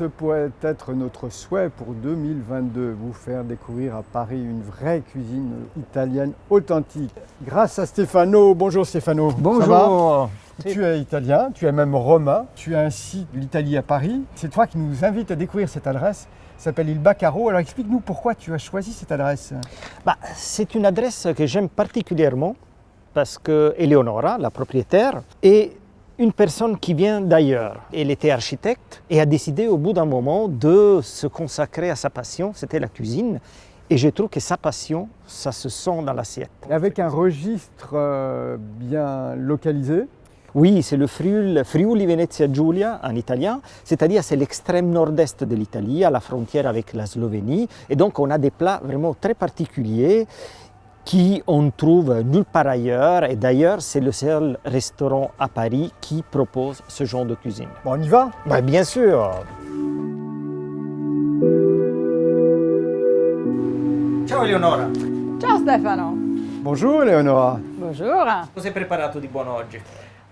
Ce pourrait être notre souhait pour 2022, vous faire découvrir à Paris une vraie cuisine italienne authentique. Grâce à Stefano. Bonjour Stefano. Bonjour. Ça va? Tu es italien, tu es même romain, tu as un site l'Italie à Paris. C'est toi qui nous invites à découvrir cette adresse. Ça s'appelle Il Baccaro. Alors explique-nous pourquoi tu as choisi cette adresse. C'est une adresse que j'aime particulièrement parce que Eleonora, la propriétaire, est une personne qui vient d'ailleurs. Elle était architecte et a décidé au bout d'un moment de se consacrer à sa passion, c'était la cuisine. Et je trouve que sa passion, ça se sent dans l'assiette. Avec un registre bien localisé. Oui, c'est le Friuli Venezia Giulia en italien, c'est-à-dire c'est l'extrême nord-est de l'Italie, à la frontière avec la Slovénie. Et donc on a des plats vraiment très particuliers qui on trouve nulle part ailleurs. Et d'ailleurs, c'est le seul restaurant à Paris qui propose ce genre de cuisine. Bon, on y va? Bien sûr. Ciao Eleonora. Ciao Stefano. Bonjour Eleonora. Buongiorno. Cosa hai preparato di buono oggi?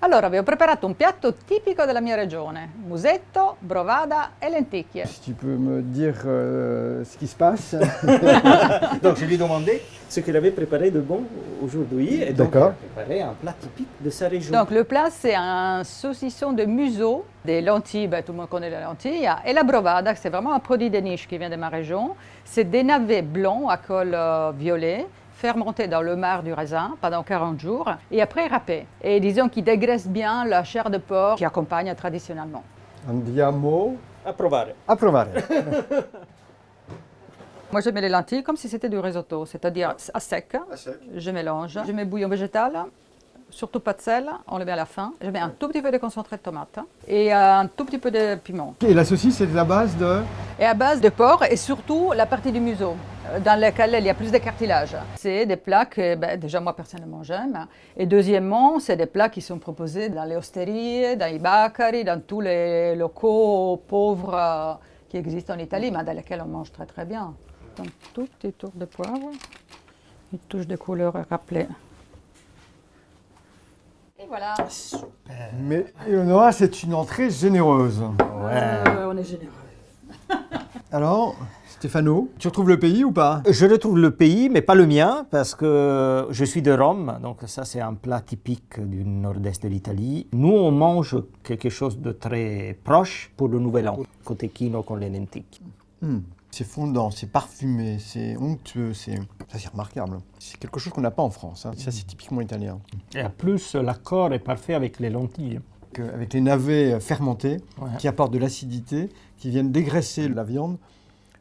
Allora, vi ho preparato un piatto tipico della mia regione, musetto, brovada e lenticchie. Si tu peux me dire ce qui se passe. Donc je lui ai demandé ce qu'il avait préparé de bon aujourd'hui et donc il a préparé un plat typique de sa région. Donc le plat c'est un saucisson de museau, des lentilles, tout le monde connaît les lentilles, et la brovada c'est vraiment un produit de niche qui vient de ma région. C'est des navets blancs à col violet, fermenté dans le marc du raisin pendant 40 jours et après râpé. Et disons qu'il dégraisse bien la chair de porc qui accompagne traditionnellement. Andiamo A provare. a provare. Moi je mets les lentilles comme si c'était du risotto, c'est-à-dire à sec. Je mélange. Je mets bouillon végétal, surtout pas de sel, on le met à la fin. Je mets un tout petit peu de concentré de tomate et un tout petit peu de piment. Et la saucisse, c'est à base de... Et à base de porc et surtout la partie du museau, dans laquelle il y a plus de cartilage. C'est des plats que déjà moi personnellement j'aime. Et deuxièmement, c'est des plats qui sont proposés dans les osterie, dans les baccari, dans tous les locaux pauvres qui existent en Italie, mais dans lesquels on mange très très bien. Donc tout petit tour de poivre, une touche de couleur rappelée. Et voilà. Mais Eleonora, c'est une entrée généreuse. On est généreux. Alors, Stefano, tu retrouves le pays ou pas? Je retrouve le pays, mais pas le mien, parce que je suis de Rome, donc ça c'est un plat typique du nord-est de l'Italie. Nous, on mange quelque chose de très proche pour le Nouvel An, cotechino con le lenticchie. C'est fondant, c'est parfumé, c'est onctueux, c'est remarquable. C'est quelque chose qu'on n'a pas en France, hein. Ça c'est typiquement italien. Et en plus, l'accord est parfait avec les lentilles. Avec les navets fermentés, qui apportent de l'acidité, qui viennent dégraisser la viande,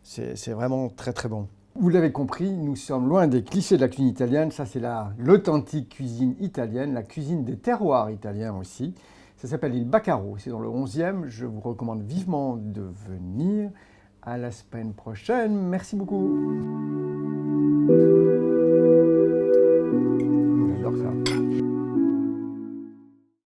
c'est vraiment très très bon. Vous l'avez compris, nous sommes loin des clichés de la cuisine italienne, ça c'est l'authentique cuisine italienne, la cuisine des terroirs italiens aussi. Ça s'appelle Il Baccaro, c'est dans le 11e, je vous recommande vivement de venir. À la semaine prochaine, merci beaucoup.